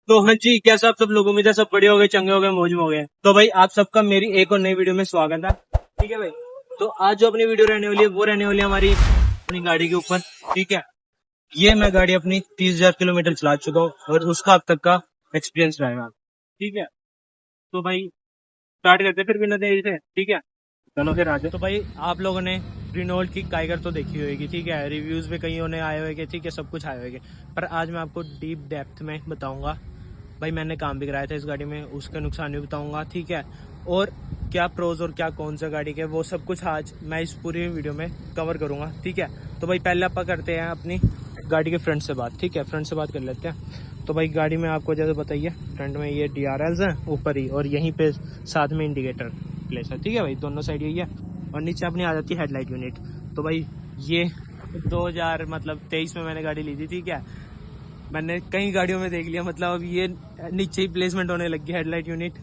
तो हाँ जी, कैसा आप सब लोग, उम्मीद है सब बढ़िया हो गए, चंगे हो गए, मौज में हो गए। तो भाई आप सबका मेरी एक और नई वीडियो में स्वागत है। ठीक है भाई। तो आज जो अपनी वीडियो रहने वाली है वो रहने वाली है हमारी अपनी गाड़ी के ऊपर। ठीक है। ये मैं गाड़ी अपनी 30,000 किलोमीटर चला चुका हूँ और उसका अब तक का एक्सपीरियंस रहेगा। ठीक है। तो भाई स्टार्ट करते हैं फिर बिना देरी से। ठीक है, चलो फिर आगे। तो भाई आप लोगों ने रिनोल्ट की काइगर तो देखी होगी। ठीक है, रिव्यूज भी कई होने आए हुए। ठीक है, सब कुछ आए हुए। पर आज मैं आपको डीप डेप्थ में बताऊंगा भाई मैंने काम भी कराया था इस गाड़ी में, उसके नुकसान भी बताऊंगा। ठीक है, और क्या प्रोज और क्या कौन सा गाड़ी के, वो सब कुछ आज मैं इस पूरी वीडियो में कवर करूंगा। ठीक है, तो भाई पहले आप करते हैं अपनी गाड़ी के फ्रंट से बात। ठीक है, फ्रंट से बात कर लेते हैं। तो भाई गाड़ी में आपको जैसे बताइए, फ्रंट में ये DRLs हैं ऊपर ही, और यहीं पे साथ में इंडिकेटर प्लेस है। ठीक है भाई, दोनों साइड यही है। और नीचे अपनी आ जाती है हेडलाइट यूनिट। तो भाई ये 2023 में मैंने गाड़ी ली थी। ठीक है, मैंने कई गाड़ियों में देख लिया, मतलब अब ये नीचे ही प्लेसमेंट होने लगी हेडलाइट यूनिट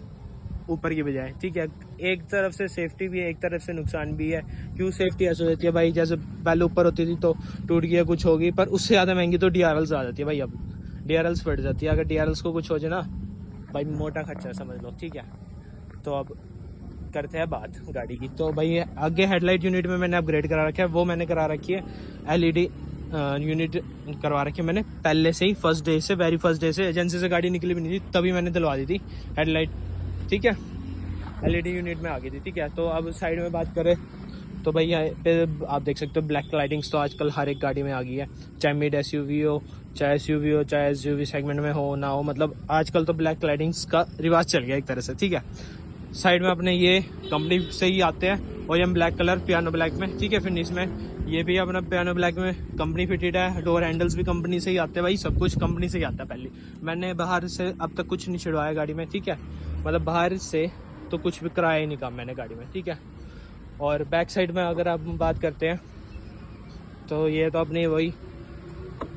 ऊपर की बजाय। ठीक है, एक तरफ से सेफ्टी भी है, एक तरफ से नुकसान भी है। क्यों सेफ्टी ऐसे होती है भाई, जैसे पहले ऊपर होती थी तो टूट गया कुछ होगी, पर उससे ज़्यादा महंगी तो DRLs आ जाती है भाई। अब DRLs फट जाती है, अगर DRLs को कुछ हो जाए ना भाई, मोटा खर्चा समझ लो। ठीक है, तो अब करते हैं बात गाड़ी की। तो भाई आगे हेडलाइट यूनिट में मैंने अपग्रेड करा रखा है, वो मैंने करा रखी है LED यूनिट करवा रखी है मैंने पहले से ही, फर्स्ट डे से, वेरी फर्स्ट डे से। एजेंसी से गाड़ी निकली भी नहीं थी तभी मैंने दिलवा दी थी हेडलाइट। ठीक है, LED यूनिट में आ गई थी। ठीक है, तो अब साइड में बात करें तो भाई यहाँ पे आप देख सकते हो ब्लैक लाइटिंग्स तो आजकल हर एक गाड़ी में आ गई है, चाहे मिड SUV हो, चाहे SUV हो, चाहे SUV सेगमेंट में हो ना हो, मतलब आजकल तो ब्लैक लाइटिंग्स का रिवाज चल गया एक तरह से। ठीक है, साइड में अपने ये कंपनी से ही आते हैं, और ये ब्लैक कलर पियानो ब्लैक में। ठीक है, फिनिश में ये भी अपना पियानो ब्लैक में कंपनी फिटेड है। डोर हैंडल्स भी कंपनी से ही आते हैं भाई, सब कुछ कंपनी से ही आता है। पहले मैंने बाहर से अब तक कुछ नहीं छिड़वाया गाड़ी में। ठीक है, मतलब बाहर से तो कुछ भी कराया ही नहीं काम मैंने गाड़ी में। ठीक है, और बैक साइड में अगर आप बात करते हैं तो ये तो अपनी वही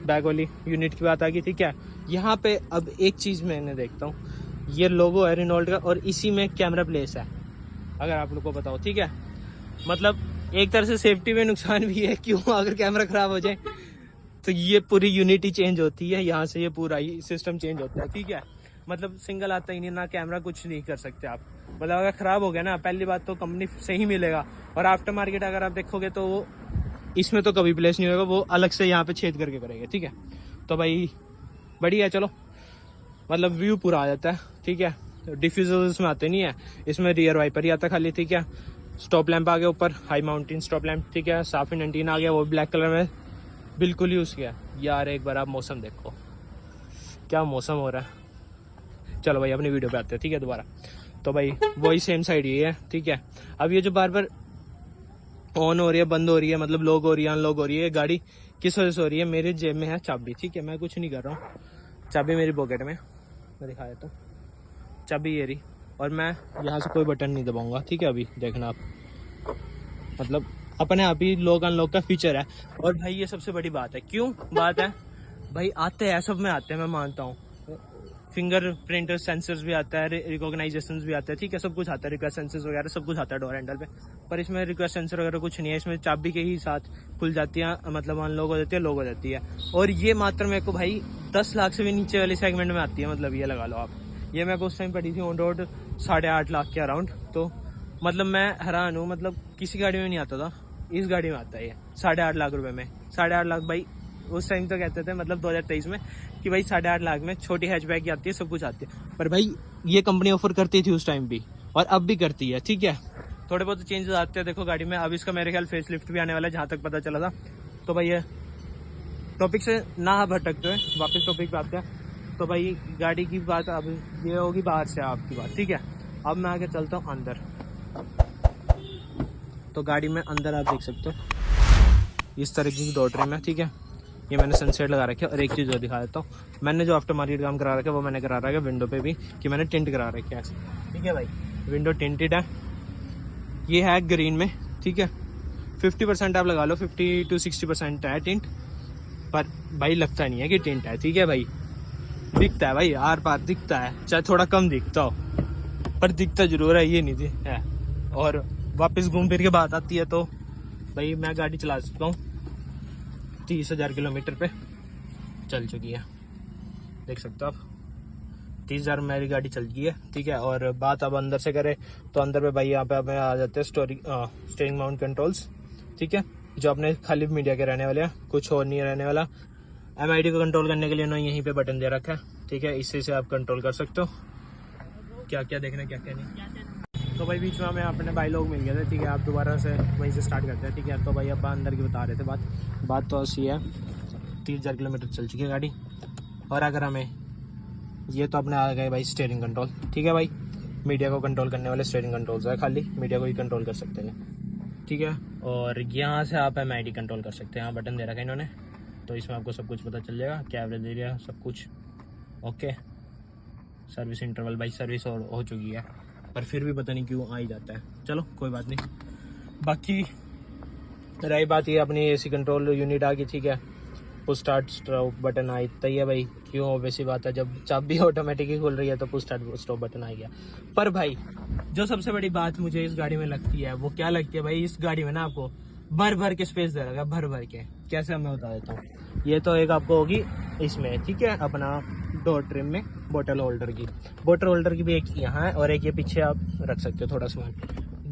बैक वाली यूनिट की बात आ गई। ठीक है, यहाँ पे अब एक चीज़ मैंने देखता हूँ, ये लोगो है रिनोल्ट का और इसी में कैमरा प्लेस है, अगर आप लोग को बताओ। ठीक है, मतलब एक तरह से सेफ्टी में नुकसान भी है। क्यों, अगर कैमरा खराब हो जाए तो ये पूरी यूनिट ही चेंज होती है, यहाँ से ये पूरा ही सिस्टम चेंज होता है। ठीक है, मतलब सिंगल आता ही नहीं ना, कैमरा कुछ नहीं कर सकते आप। मतलब अगर खराब हो गया ना, पहली बात तो कंपनी से ही मिलेगा, और आफ्टर मार्केट अगर आप देखोगे तो वो इसमें तो कभी प्लेस नहीं होगा, वो अलग से यहाँ पे छेद करके करेंगे। ठीक है, तो भाई बढ़िया है, चलो मतलब व्यू पूरा आ जाता है। ठीक है, डिफ्यूजर इसमें आते नहीं है, इसमें रियर वाइपर ही आता है खाली। ठीक है, स्टॉप लैंप आ गया ऊपर, हाई माउंटेन स्टॉप लैंप। ठीक है, साफिन एंटीना आ गया, वो ब्लैक कलर में बिल्कुल ही उसके यार। एक बार आप मौसम देखो, क्या मौसम हो रहा है। चलो भाई अपनी वीडियो पे आते हैं। ठीक है, दोबारा तो भाई वही सेम साइड ये है। ठीक है, अब ये जो बार बार ऑन हो रही है, बंद हो रही है, मतलब लॉक हो रही है, अनलॉक हो रही है, गाड़ी किस वजह से हो रही है, मेरे जेब में है चाबी। ठीक है, मैं कुछ नहीं कर रहा हूँ, चाबी मेरी पॉकेट में, मैं दिखा देता हूँ, चाबी ये रही, और मैं यहाँ से कोई बटन नहीं दबाऊंगा। ठीक है, अभी देखना आप, मतलब अपने आप ही लॉक अनलॉक का फीचर है। और भाई ये सबसे बड़ी बात है। क्यों बात है भाई, आते हैं सब में आते हैं, मैं मानता हूँ, फिंगर प्रिंट सेंसर्स भी आता है, रिकॉग्नाइजेशन भी आता है। ठीक है, सब कुछ आता है, रिक्वेस्ट सेंसर्स वगैरह सब कुछ आता है डोर हैंडल पे। पर इसमें रिक्वेस्ट सेंसर वगैरह कुछ नहीं है, इसमें चाबी के ही साथ खुल जाती है, मतलब अनलॉक हो जाती है, लॉक हो जाती है। और ये मात्र मेरे को भाई 10 लाख से भी नीचे वाले सेगमेंट में आती है, मतलब ये लगा लो आप। ये मेरे को उस टाइम पड़ी थी ऑन रोड 8.5 लाख के अराउंड। तो मतलब मैं हैरान हूँ, मतलब किसी गाड़ी में नहीं आता था, इस गाड़ी में आता है ये 8.5 लाख रुपए में। 8.5 लाख भाई उस टाइम तो कहते थे, मतलब 2023 में, कि भाई 8.5 लाख में छोटी हैचबैक की आती है, सब कुछ आती है। पर भाई ये कंपनी ऑफर करती थी उस टाइम भी, और अब भी करती है। ठीक है, थोड़े बहुत चेंजेस आते हैं देखो गाड़ी में। अब इसका मेरे ख्याल फेस लिफ्ट भी आने वाला है, जहाँ तक पता चला था। तो भाई ये टॉपिक से ना भटकते हुए वापस टॉपिक पे आते हैं। तो भाई गाड़ी की बात अब ये होगी बाहर से आपकी बात। ठीक है, अब मैं आगे चलता हूँ अंदर। तो गाड़ी में अंदर आप देख सकते हो इस तरह की डॉट रिम है। ठीक है, ये मैंने सनसेट लगा रखी है। और एक चीज़ और दिखा देता हूँ, मैंने जो आफ्टर मार्केट काम करा रखा है वो मैंने करा रखा है विंडो पे भी, कि मैंने टिंट करा रखी है। ठीक है भाई, विंडो टिंटेड है, ये है ग्रीन में। ठीक है, 50% आप लगा लो, 50 to 60% है टिंट, पर भाई लगता नहीं है कि टिंट है। ठीक है भाई, दिखता है भाई, आर पार दिखता है, चाहे थोड़ा कम दिखता हो, पर दिखता जरूर है, ये नहीं है। और वापस घूम फिर के बात आती है तो भाई मैं गाड़ी चला सकता हूँ 30,000 किलोमीटर पे चल चुकी है, देख सकते हो आप। 30,000 मेरी गाड़ी चल गई है, ठीक है। और बात अब अंदर से करें तो अंदर पे भाई यहाँ पे हमें आ जाते हैं स्टीयरिंग माउंट कंट्रोल्स, ठीक है, जो अपने खाली मीडिया के रहने वाले हैं, कुछ और नहीं रहने वाला। MID को कंट्रोल करने के लिए ना यहीं पे बटन दे रखा है, ठीक है, इससे से आप कंट्रोल कर सकते हो क्या क्या देखना क्या क्या नहीं। तो भाई बीच में हमें अपने भाई लोग मिल गए थे, ठीक है, आप दोबारा से वहीं से स्टार्ट करते हैं, ठीक है। तो भाई अब अंदर की बता रहे थे बात तो ऐसी है, 30,000 किलोमीटर चल चुकी है गाड़ी। और अगर हमें ये तो अपने आ गए भाई स्टीयरिंग कंट्रोल, ठीक है भाई, मीडिया को कंट्रोल करने वाले स्टीयरिंग कंट्रोल्स है, खाली मीडिया को ही कंट्रोल कर सकते हैं, ठीक है। और यहाँ से आप MID कंट्रोल कर सकते हैं, यहाँ बटन दे रखा है इन्होंने, तो इसमें आपको सब कुछ पता चल जाएगा, क्या एवरेज एरिया सब कुछ ओके। सर्विस इंटरवल भाई सर्विस हो चुकी है, पर फिर भी पता नहीं क्यों आ ही जाता है, चलो कोई बात नहीं। बाकी रही बात ये अपनी AC कंट्रोल यूनिट आ गई, ठीक है, पुश स्टार्ट स्टॉप बटन आ ही है भाई, क्यों वैसी बात है, जब चाबी ऑटोमेटिक ही खुल रही है तो पुश स्टार्ट स्टॉप बटन आ गया। पर भाई जो सबसे बड़ी बात मुझे इस गाड़ी में लगती है वो क्या लगती है भाई, इस गाड़ी में ना आपको भर के स्पेस दे रखा है, भर के। कैसे मैं बता देता हूँ, ये तो एक आपको होगी इसमें, ठीक है, अपना डोर ट्रिम में बोतल होल्डर की भी एक यहाँ है और एक ये पीछे आप रख सकते हो थोड़ा सामान।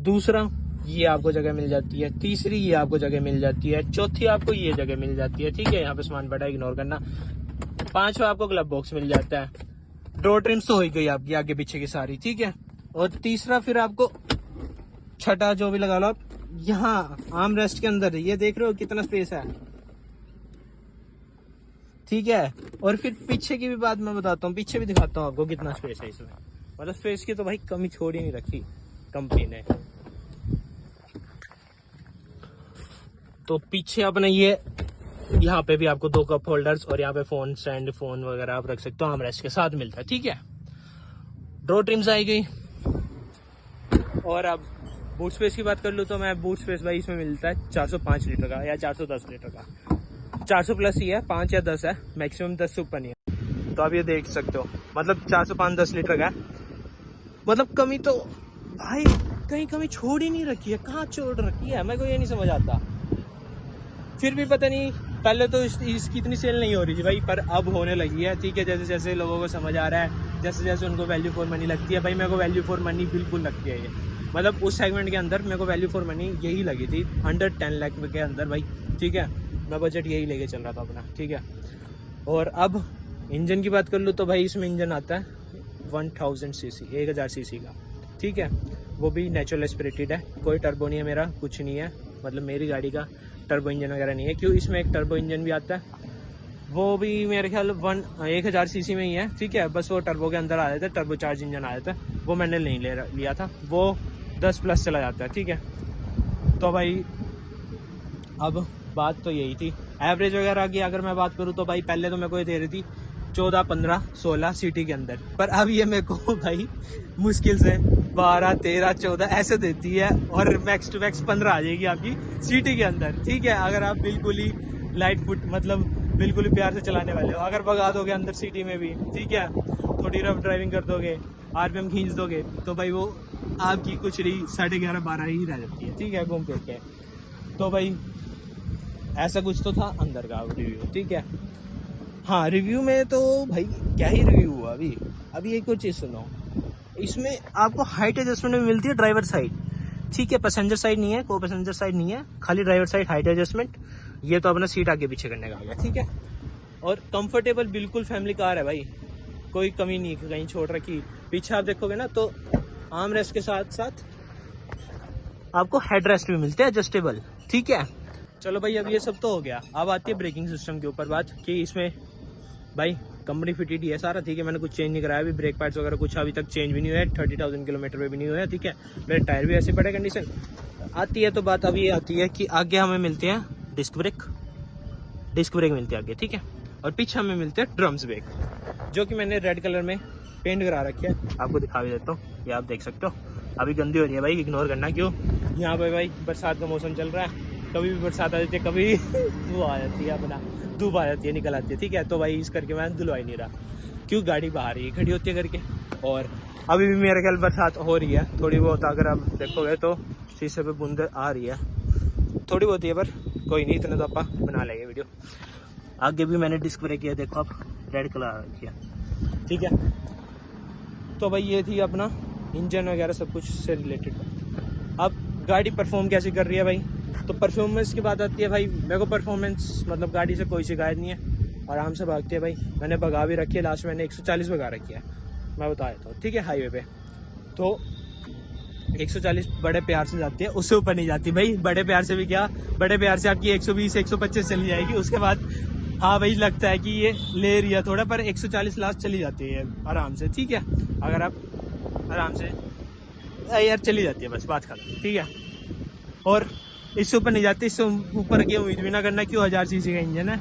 दूसरा ये आपको जगह मिल जाती है, तीसरी ये आपको जगह मिल जाती है, चौथी आपको ये जगह मिल जाती है, ठीक है, यहाँ पे सामान बड़ा इग्नोर करना। पांचवा आपको ग्लव बॉक्स मिल जाता है, डोर ट्रिम्स तो हो गई आपकी आगे पीछे की सारी, ठीक है। और तीसरा फिर आपको छठा जो भी लगा लो आप, यहाँ आर्म रेस्ट के अंदर ये देख रहे हो कितना स्पेस है, ठीक है। और फिर पीछे की भी बात मैं बताता हूँ, पीछे भी दिखाता हूँ आपको कितना स्पेस है इसमें, मतलब स्पेस की तो भाई कमी छोड़ ही नहीं रखी कंपनी ने। तो पीछे अपने ये यहाँ पे भी आपको 2 कप होल्डर्स और यहाँ पे फोन स्टैंड, फोन वगैरह आप रख सकते हो, आर्म रेस्ट के साथ मिलता है, ठीक है। डोर ट्रिम्स आई गई। और अब बूट स्पेस की बात कर लूँ तो मैं बूट स्पेस भाई इसमें मिलता है 405 लीटर का या 410 लीटर का, 400 प्लस ही है, 5 या 10 है, मैक्सिमम 10 से ऊपर नहीं है। तो आप ये देख सकते हो, मतलब 405-10 लीटर का है, मतलब कमी तो भाई कहीं कमी छोड़ ही नहीं रखी है, कहाँ छोड़ रखी है मेरे को ये नहीं समझ आता। फिर भी पता नहीं, पहले तो इसकी इतनी सेल नहीं हो रही थी भाई, पर अब होने लगी है, ठीक है। जैसे जैसे लोगों को समझ आ रहा है, जैसे जैसे उनको वैल्यू फॉर मनी लगती है, भाई मेरे को वैल्यू फॉर मनी बिल्कुल लगती है ये, मतलब उस सेगमेंट के अंदर मेरे को वैल्यू फॉर मनी यही लगी थी, अंडर 10 लाख के अंदर भाई, ठीक है। मैं बजट यही लेके चल रहा था अपना, ठीक है। और अब इंजन की बात कर लूँ तो भाई इसमें इंजन आता है 1000 सीसी, 1000 सीसी का, ठीक है, वो भी नेचुरल एस्पिरेटेड है, कोई टर्बो नहीं है मेरा, कुछ नहीं है, मतलब मेरी गाड़ी का टर्बो इंजन वगैरह नहीं है। क्यों, इसमें एक टर्बो इंजन भी आता है, वो भी मेरे ख्याल 1000 सीसी में ही है, ठीक है, बस वो टर्बो के अंदर आ जाता है, टर्बो चार्ज इंजन आ जाता है, वो मैंने नहीं लिया था, वो 10 प्लस चला जाता है, ठीक है। तो भाई अब बात तो यही थी। एवरेज वगैरह की अगर मैं बात करूँ तो भाई पहले तो मेरे को ये दे रही थी 14, 15, 16 सिटी के अंदर, पर अब ये मेरे को भाई मुश्किल से 12, 13, 14 ऐसे देती है, और मैक्स टू मैक्स 15 आ जाएगी आपकी सिटी के अंदर, ठीक है। अगर आप बिल्कुल ही लाइट फुट, मतलब बिल्कुल ही प्यार से चलाने वाले हो, अगर भगा दोगे अंदर सिटी में भी, ठीक है, थोड़ी रफ ड्राइविंग कर दोगे, RPM खींच दोगे, तो भाई वो आपकी कुछ रही 11.5, 12 ही रह जाती है, ठीक है, घूम फिर के। तो भाई ऐसा कुछ तो था अंदर का रिव्यू, ठीक है। हाँ, रिव्यू में तो भाई क्या ही रिव्यू हुआ, अभी एक और चीज़ सुनो, इसमें आपको हाइट एडजस्टमेंट में मिलती है ड्राइवर साइड, ठीक है, पैसेंजर साइड नहीं है, को पैसेंजर साइड नहीं है, खाली ड्राइवर साइड हाइट एडजस्टमेंट। ये तो अपना सीट आगे पीछे करने का आ गया, ठीक है। और कंफर्टेबल बिल्कुल फैमिली कार है भाई, कोई कमी नहीं कहीं छोड़ रखी। पीछे आप देखोगे ना तो आर्म रेस्ट के साथ साथ आपको हेड रेस्ट भी मिलते हैं एडजस्टेबल, ठीक है। चलो भाई अब ये सब तो हो गया, अब आती है ब्रेकिंग सिस्टम के ऊपर बात, कि इसमें भाई कंपनी फिटेड ही है सारा, ठीक है, मैंने कुछ चेंज नहीं कराया, अभी ब्रेक पैड्स वगैरह कुछ अभी तक चेंज भी नहीं हुआ है, 30,000 किलोमीटर पे भी नहीं हुआ है, ठीक है। मेरे टायर भी ऐसे पड़े कंडीशन। आती है तो बात अभी आती है कि आगे हमें मिलते हैं डिस्क ब्रेक मिलती है आगे, ठीक है, और पीछे हमें मिलते हैं ड्रम्स ब्रेक, जो कि मैंने रेड कलर में पेंट करा रखी है, आपको दिखा भी देता हूँ, ये आप देख सकते हो। अभी गंदी हो रही है भाई, इग्नोर करना, क्यों, यहाँ पे भाई बरसात का मौसम चल रहा है, कभी भी बरसात आ जाती है, कभी वो आ जाती है, अपना धूप आ जाती है, निकल आती है, ठीक है। तो भाई इस करके मैं धुलवा ही नहीं रहा, क्यों, गाड़ी बाहर ही खड़ी होती है करके। और अभी भी मेरे ख्याल बरसात हो रही है थोड़ी बहुत, अगर आप देखोगे तो शीशे पे बूंद आ रही है थोड़ी बहुत ही, पर कोई नहीं, इतने तो आप बना लेंगे वीडियो। आगे भी मैंने डिस्क ब्रेक किया, देखो आप, रेड कलर आ रखी है, ठीक है। तो भाई ये थी अपना इंजन वगैरह सब कुछ से रिलेटेड बात। अब गाड़ी परफॉर्म कैसे कर रही है भाई, तो परफॉर्मेंस की बात आती है भाई। मेरे को परफॉर्मेंस मतलब गाड़ी से कोई शिकायत नहीं है, आराम से भागती है भाई। मैंने भगा भी रखी है, लास्ट मैंने 140 भगा रखी है, मैं बता देता हूँ, ठीक है। हाईवे पे तो 140 बड़े प्यार से जाती है, उससे ऊपर नहीं जाती भाई। बड़े प्यार से भी क्या, बड़े प्यार से आपकी 120 125 चली जाएगी, उसके बाद हाँ भाई लगता है कि ये ले रही है थोड़ा, पर 140 लास्ट चली जाती है आराम से, ठीक है। अगर आप आराम से यार चली जाती है, बस बात खत्म, ठीक है। और इससे ऊपर नहीं जाती, इससे ऊपर की उम्मीद भी ना करना, क्यों 1000 सीसी का इंजन है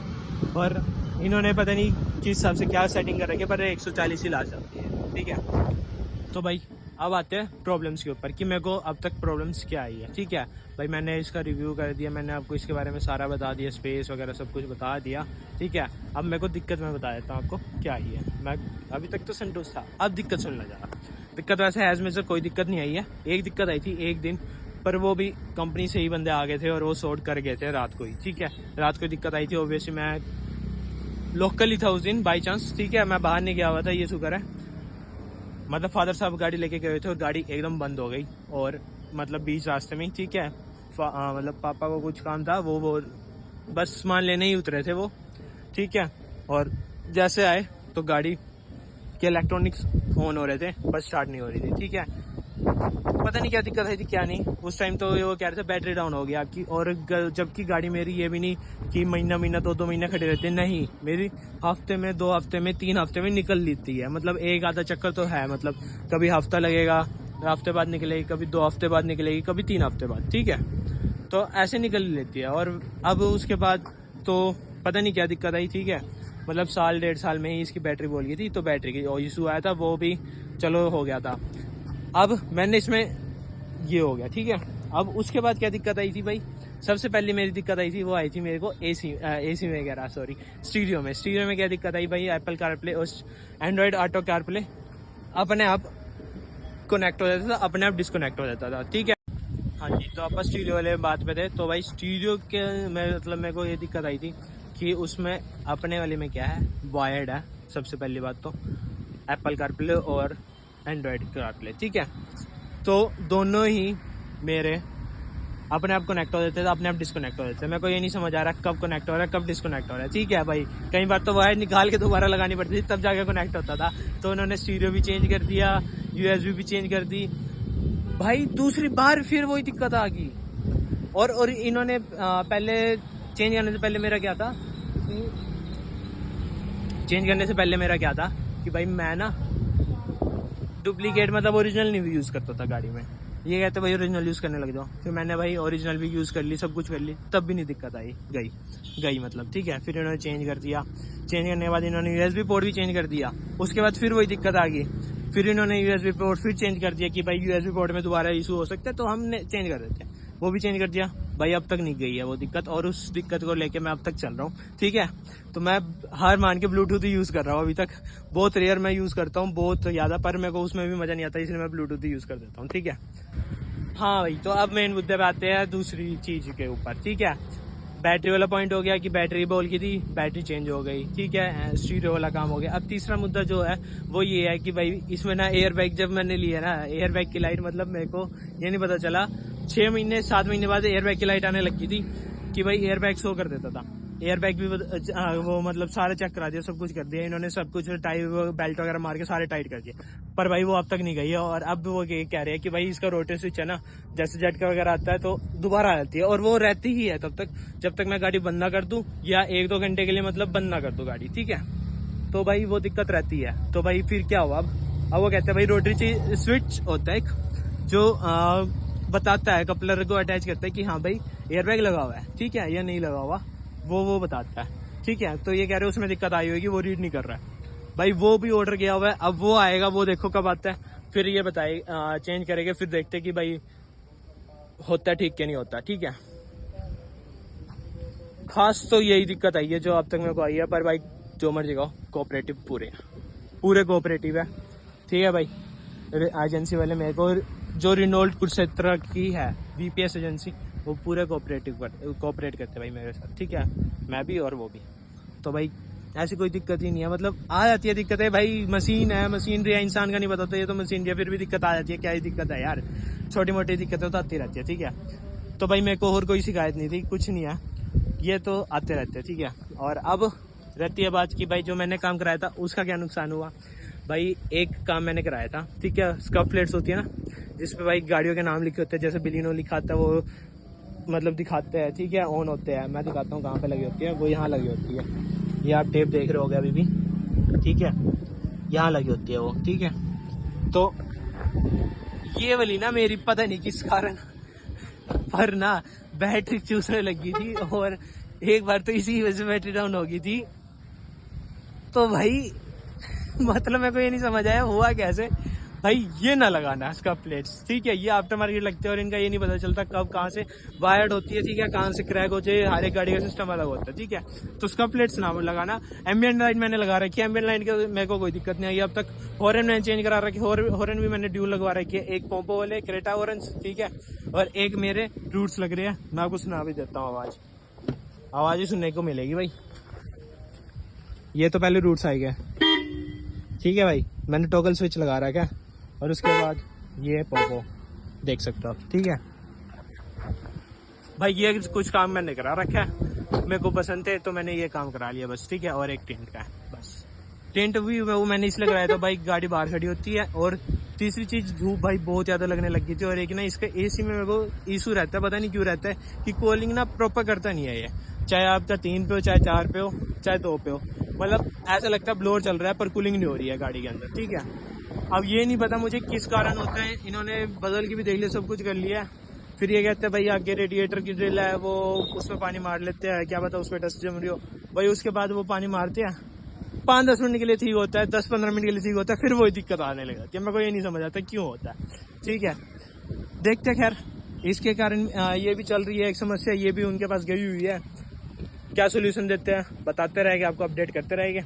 और इन्होंने पता नहीं किस हिसाब से क्या सेटिंग कर रखी है, पर 140 ही लास्ट जाती है, ठीक है। तो भाई अब आते हैं प्रॉब्लम्स के ऊपर कि मेरे को अब तक प्रॉब्लम्स क्या आई है, ठीक है भाई। मैंने इसका रिव्यू कर दिया, मैंने आपको इसके बारे में सारा बता दिया, स्पेस वगैरह सब कुछ बता दिया, ठीक है। अब मेरे को दिक्कत मैं बता देता हूँ आपको क्या आई है। मैं अभी तक तो संतुष्ट था, अब दिक्कत सुनना जा रहा। दिक्कत वैसे एज मेजर कोई दिक्कत नहीं आई है, एक दिक्कत आई थी एक दिन, पर वो भी कंपनी से ही बंदे आ गए थे और वो सॉर्ट कर गए थे रात को ही, ठीक है। रात को दिक्कत आई थी, ऑब्वियसली मैं लोकल ही था उस दिन बाई चांस, ठीक है। मैं बाहर नहीं गया हुआ था, ये शुक्र है। मतलब फादर साहब गाड़ी लेके गए थे और गाड़ी एकदम बंद हो गई, और मतलब बीच रास्ते में, ठीक है। मतलब पापा को कुछ काम था, वो बस सामान लेने ही उतरे थे वो, ठीक है। और जैसे आए तो गाड़ी के इलेक्ट्रॉनिक्स ऑन हो रहे थे, बस स्टार्ट नहीं हो रही थी, ठीक है। पता नहीं क्या दिक्कत आई थी क्या नहीं, उस टाइम तो वो कह रहे थे बैटरी डाउन हो गया आपकी। और जबकि गाड़ी मेरी ये भी नहीं कि महीना 2 महीने खड़े रहते, नहीं, मेरी हफ्ते में 2 हफ्ते में 3 हफ्ते में निकल लेती है। मतलब एक आधा चक्कर तो है, मतलब कभी हफ्ता लगेगा, हफ्ते बाद निकलेगी, कभी 2 हफ्ते बाद निकलेगी, कभी 3 हफ्ते बाद, ठीक है। तो ऐसे निकल लेती है। और अब उसके बाद तो पता नहीं क्या दिक्कत आई, ठीक है। मतलब 1.5 साल में ही इसकी बैटरी बोल गई थी, तो बैटरी की इशू आया था, वो भी चलो हो गया था। अब मैंने इसमें ये हो गया, ठीक है। अब उसके बाद क्या दिक्कत आई थी भाई, सबसे पहले मेरी दिक्कत आई थी, वो आई थी मेरे को एसी में कह रहा, सॉरी, स्टीरियो में क्या दिक्कत आई भाई, एप्पल कारप्ले और एंड्रॉयड ऑटो कारप्ले अपने आप कनेक्ट हो जाता था, अपने आप डिस्कनेक्ट हो जाता था, ठीक है। हाँ जी, तो आप स्टीरियो वाले बात पे थे। तो भाई स्टीरियो के मतलब मेरे को ये दिक्कत आई थी कि उसमें अपने वाले में क्या है, वायर्ड है सबसे पहली बात तो, एप्पल कारप्ले और एंड्रॉयड कारप्ले, ठीक है। तो दोनों ही मेरे अपने आप कनेक्ट हो जाते थे, अपने आप डिस्कनेक्ट हो जाते थे। मेरे को ये नहीं समझ आ रहा कब कनेक्ट हो रहा है, कब डिस्कनेक्ट हो रहा है, ठीक है भाई। कई बार तो वायर निकाल के दोबारा लगानी पड़ती थी, तब जाके कनेक्ट होता था। तो उन्होंने स्टीरियो भी चेंज कर दिया, यूएसबी भी चेंज कर दी भाई। दूसरी बार फिर वही दिक्कत आ गई। और इन्होंने पहले चेंज करने से पहले मेरा क्या था, कि भाई मैं ना डुप्लीकेट मतलब ओरिजिनल नहीं यूज़ करता था गाड़ी में। ये कहते भाई ओरिजिनल यूज़ करने लग जाओ, फिर मैंने भाई ओरिजिनल भी यूज़ कर ली, सब कुछ कर ली, तब भी नहीं दिक्कत आई, गई मतलब, ठीक है। फिर इन्होंने चेंज कर दिया, चेंज करने के बाद इन्होंने यूएसबी पोर्ट भी चेंज कर दिया। उसके बाद फिर वही दिक्कत आ गई, फिर इन्होंने यूएसबी पोर्ट फिर चेंज कर दिया कि भाई यूएसबी पोर्ट में दोबारा इशू हो सकता है, तो हमने चेंज कर देते हैं, वो भी चेंज कर दिया भाई। अब तक नहीं गई है वो दिक्कत, और उस दिक्कत को लेके मैं अब तक चल रहा हूँ, ठीक है। तो मैं हार मान के ब्लूटूथ ही यूज़ कर रहा हूँ अभी तक, बहुत रेयर मैं यूज़ करता हूँ, बहुत ज़्यादा, पर मेरे को उसमें भी मज़ा नहीं आता, इसलिए मैं ब्लूटूथ ही यूज़ कर देता हूँ, ठीक है। हाँ भाई, तो अब मेन मुद्दे पे आते हैं दूसरी चीज़ के ऊपर, ठीक है। बैटरी वाला पॉइंट हो गया कि बैटरी बोल की थी, बैटरी चेंज हो गई, ठीक है। स्टीरियो वाला काम हो गया। अब तीसरा मुद्दा जो है वो ये है कि भाई इसमें ना एयर बैग, जब मैंने लिया ना एयर बैग की लाइट, मतलब मेरे को ये नहीं पता चला, 6 महीने 7 महीने बाद एयर बैग की लाइट आने लगी थी कि भाई एयर बैग शो कर देता था। एयर बैग भी वो मतलब सारे चेक करा दिया, सब कुछ कर दिया इन्होंने, सब कुछ टाइट बेल्ट वगैरह मार के सारे टाइट कर दिए, पर भाई वो अब तक नहीं गई है। और अब वो कह रहे हैं कि भाई इसका रोटर स्विच है ना, जैसे झटका वगैरह आता है तो दोबारा आ जाती है, और वो रहती ही है तब तक जब तक मैं गाड़ी बंद ना कर दूं, या 1-2 घंटे के लिए मतलब बंद ना कर दूं गाड़ी, ठीक है। तो भाई वो दिक्कत रहती है। तो भाई फिर क्या हुआ, अब वो कहते हैं भाई रोटरी स्विच होता है एक, जो बताता है, कपलर को अटैच करता है कि हाँ भाई एयरबैग लगा हुआ है, ठीक है, या नहीं लगा हुआ, वो बताता है, ठीक है। तो ये कह रहे हैं उसमें दिक्कत आई होगी, वो रीड नहीं कर रहा है भाई। वो भी ऑर्डर किया हुआ है, अब वो आएगा, वो देखो कब आता है, फिर ये बताए चेंज करेंगे, फिर देखते कि भाई होता है ठीक क्या नहीं होता, ठीक है। खास तो यही दिक्कत आई है जो अब तक मेरे को आई है, पर भाई जो मर्जी कहो, कोऑपरेटिव पूरे कोऑपरेटिव है, ठीक है भाई। एजेंसी वाले मेरे को जो रिनोल्ट कुरुक्षेत्र की है वीपीएस एजेंसी, वो पूरे कोऑपरेट करते भाई मेरे साथ, ठीक है। मैं भी और वो भी। तो भाई ऐसी कोई दिक्कत ही नहीं है। मतलब आ जाती है दिक्कत है भाई, मशीन है, मशीनरी है, इंसान का नहीं पता, तो ये तो मशीनरी है, फिर भी दिक्कत आ जाती है। क्या ही दिक्कत है यार, छोटी मोटी दिक्कतें तो आती रहती है, ठीक है। तो भाई मेरे को और कोई शिकायत नहीं थी, कुछ नहीं है, ये तो आते रहते हैं, ठीक है। और अब रहती है बात कि भाई जो मैंने काम कराया था उसका क्या नुकसान हुआ। भाई एक काम मैंने कराया था, ठीक है, स्कफ प्लेट्स होती है ना, जिसपे भाई गाड़ियों के नाम लिखे होते हैं, जैसे बिलिनो लिखा था वो मतलब दिखाते हैं, ठीक है, ऑन होते हैं। मैं दिखाता हूँ कहाँ पे लगी होती है, वो यहाँ लगी होती है, ये आप टेप देख रहे हो अभी भी, ठीक है, यहाँ लगी होती है वो, ठीक है। तो ये वाली ना मेरी पता नहीं किस कारण पर ना बैटरी चूसने लगी थी, और एक बार तो इसी वजह से बैटरी डाउन हो गई थी। तो भाई मतलब मेरे को ये नहीं समझ आया हुआ कैसे। भाई ये ना लगाना इसका प्लेट्स, ठीक है, ये आफ्टर मार्केट लगते हैं और इनका ये नहीं पता चलता कब कहाँ से वायर्ड होती है, ठीक है, कहाँ से क्रैक हो जाए, हर एक गाड़ी का सिस्टम अलग होता है, ठीक है। तो उसका प्लेट्स ना लगाना। एम्बिएंट लाइट मैंने लगा रखी है, एम्बिएंट लाइट का मेरे को कोई दिक्कत नहीं आई अब तक। हॉर्न मैंने चेंज करा रखी है, हॉर्न भी मैंने ड्यूल लगवा रखी है, एक पोम्पो वाले क्रेटा ऑरेंज, ठीक है, और एक मेरे रूट्स लग रहे हैं। मैं आपको सुना भी देता हूँ, आवाज ही सुनने को मिलेगी भाई। ये तो पहले रूट्स आए गए, ठीक है भाई, मैंने टॉगल स्विच लगा रखा है, और उसके बाद ये पोपो देख सकते हो आप, ठीक है भाई। ये कुछ काम मैंने करा रखा है, मेरे को पसंद है तो मैंने ये काम करा लिया बस, ठीक है। और एक टेंट का है बस, टेंट भी वो मैंने इसलिए कराया था भाई, गाड़ी बाहर खड़ी होती है। और तीसरी चीज, धूप भाई बहुत ज्यादा लगने लगी थी, और एक ना इसका एसी में मेरे को इशू रहता है, पता नहीं क्यों रहता है कि कूलिंग ना प्रॉपर करता नहीं है ये, चाहे आपका 3 पे हो, चाहे 4 पे हो, चाहे 2 पे हो, मतलब ऐसा लगता है ब्लोअर चल रहा है पर कूलिंग नहीं हो रही है गाड़ी के अंदर, ठीक है। अब ये नहीं पता मुझे किस कारण होता है, इन्होंने बदल के भी देख लिया, सब कुछ कर लिया, फिर ये कहते हैं भाई आगे रेडिएटर की ड्रिल है वो उसमें पानी मार लेते हैं, क्या पता उस पर डस्ट जम रही हो भाई। उसके बाद वो पानी मारते हैं, 5-10 मिनट के लिए ठीक होता है, 10-15 मिनट के लिए ठीक होता है, फिर वही दिक्कत आने लग जाती है। मेरे को ये नहीं समझ आता क्यों होता है, ठीक है। देखते हैं, खैर इसके कारण ये भी चल रही है एक समस्या, ये भी उनके पास गई हुई है, क्या सोल्यूशन देते हैं बताते रहेंगे, आपको अपडेट करते रहेंगे,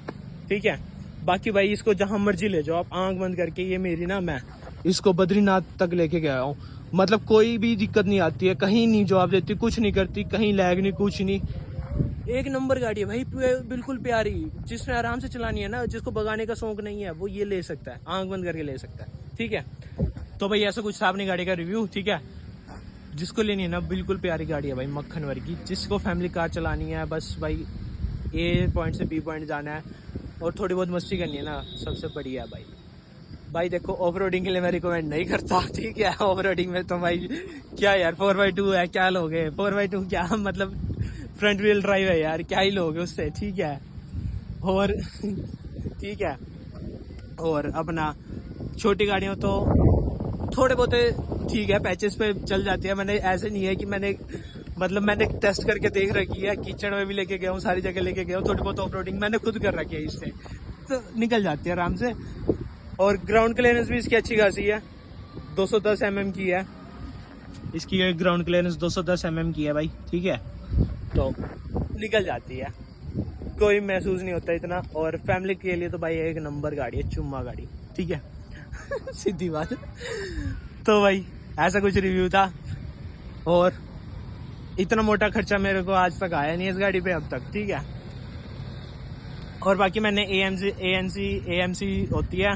ठीक है। बाकी भाई इसको जहां मर्जी ले जाओ आप, आंख बंद करके, ये मेरी ना, मैं इसको बद्रीनाथ तक लेके गया हूँ, मतलब कोई भी दिक्कत नहीं आती है, कहीं नहीं जवाब देती, कुछ नहीं करती, कहीं लैग नहीं, कुछ नहीं, एक नंबर गाड़ी है भाई, बिल्कुल प्यारी। जिसने आराम से चलानी है ना, जिसको भगाने का शौक नहीं है, वो ये ले सकता है, आंख बंद करके ले सकता है, ठीक है। तो भाई ऐसा कुछ था अपनी गाड़ी का रिव्यू, ठीक है। जिसको लेनी है ना, बिल्कुल प्यारी गाड़ी है भाई, मक्खन वर्गी। जिसको फैमिली कार चलानी है, बस भाई ए पॉइंट से बी पॉइंट जाना है और थोड़ी बहुत मस्ती करनी है ना, सबसे बढ़िया है भाई। भाई देखो ऑफ रोडिंग के लिए मैं रिकमेंड नहीं करता, ठीक है। ऑफ रोडिंग में तो भाई क्या यार, 4x2 है, क्या लोगे 4x2, क्या मतलब फ्रंट व्हील ड्राइव है यार, क्या ही लोगे उससे, ठीक है। और ठीक है, और अपना छोटी गाड़ियों तो थोड़े बहुत ठीक है, पैचेस पे चल जाती है। मैंने ऐसे नहीं है कि मैंने टेस्ट करके देख रखी है, कीचड़ में भी लेके गया हूँ, सारी जगह लेके गया हूँ, थोड़ी बहुत ऑफ रोडिंग मैंने खुद कर रखी है, इससे तो निकल जाती है आराम से। और ग्राउंड क्लियरेंस भी इसकी अच्छी खासी है, 210 mm की है इसकी, ग्राउंड क्लियरेंस 210 mm की है भाई, ठीक है। तो निकल जाती है, कोई महसूस नहीं होता इतना। और फैमिली के लिए तो भाई एक नंबर गाड़ी है, चुम्मा गाड़ी, ठीक है सीधी बात। तो भाई ऐसा कुछ रिव्यू था, और इतना मोटा खर्चा मेरे को आज तक आया नहीं इस गाड़ी पे अब तक, ठीक है। और बाकी मैंने AMC होती है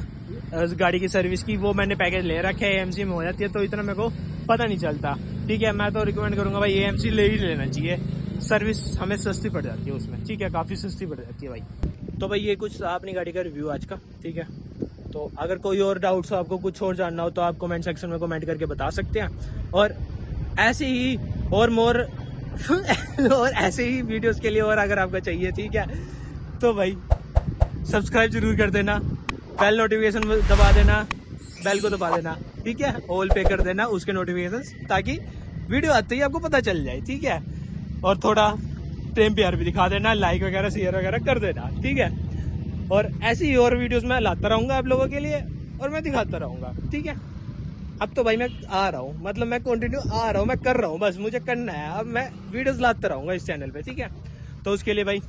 उस गाड़ी की सर्विस की, वो मैंने पैकेज ले रखा है, AMC में हो जाती है, तो इतना मेरे को पता नहीं चलता, ठीक है। मैं तो रिकमेंड करूंगा भाई AMC ले ही लेना चाहिए, सर्विस हमें सस्ती पड़ जाती है उसमें, ठीक है, काफ़ी सस्ती पड़ जाती है भाई। तो भाई ये कुछ अपनी गाड़ी का रिव्यू आज का, ठीक है। तो अगर कोई और डाउट्स हो, आपको कुछ और जानना हो, तो आप कमेंट सेक्शन में कमेंट करके बता सकते हैं। और ऐसे ही और मोर और ऐसे ही वीडियोस के लिए और अगर आपको चाहिए, ठीक है, तो भाई सब्सक्राइब जरूर कर देना, बेल नोटिफिकेशन दबा देना, बेल को दबा देना, ठीक है, ऑल पे कर देना उसके नोटिफिकेशन, ताकि वीडियो आते ही आपको पता चल जाए, ठीक है। और थोड़ा प्रेम प्यार भी दिखा देना, लाइक वगैरह शेयर वगैरह कर देना, ठीक है। और ऐसी ही और वीडियोस मैं लाता रहूंगा आप लोगों के लिए, और मैं दिखाता रहूंगा, ठीक है। अब तो भाई मैं आ रहा हूँ, मतलब मैं कंटिन्यू आ रहा हूँ, मैं कर रहा हूँ, बस मुझे करना है, अब मैं वीडियोस लाता रहूंगा इस चैनल पे, ठीक है। तो उसके लिए भाई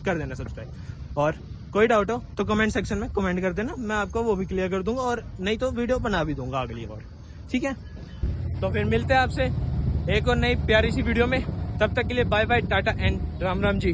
कर देना सब्सक्राइब, और कोई डाउट हो तो कमेंट सेक्शन में कमेंट कर देना, मैं आपको वो भी क्लियर कर दूंगा, और नहीं तो वीडियो बना भी दूंगा अगली और, ठीक है। तो फिर मिलते हैं आपसे एक और नई प्यारी सी वीडियो में, तब तक के लिए बाय बाय, टाटा एंड राम राम जी।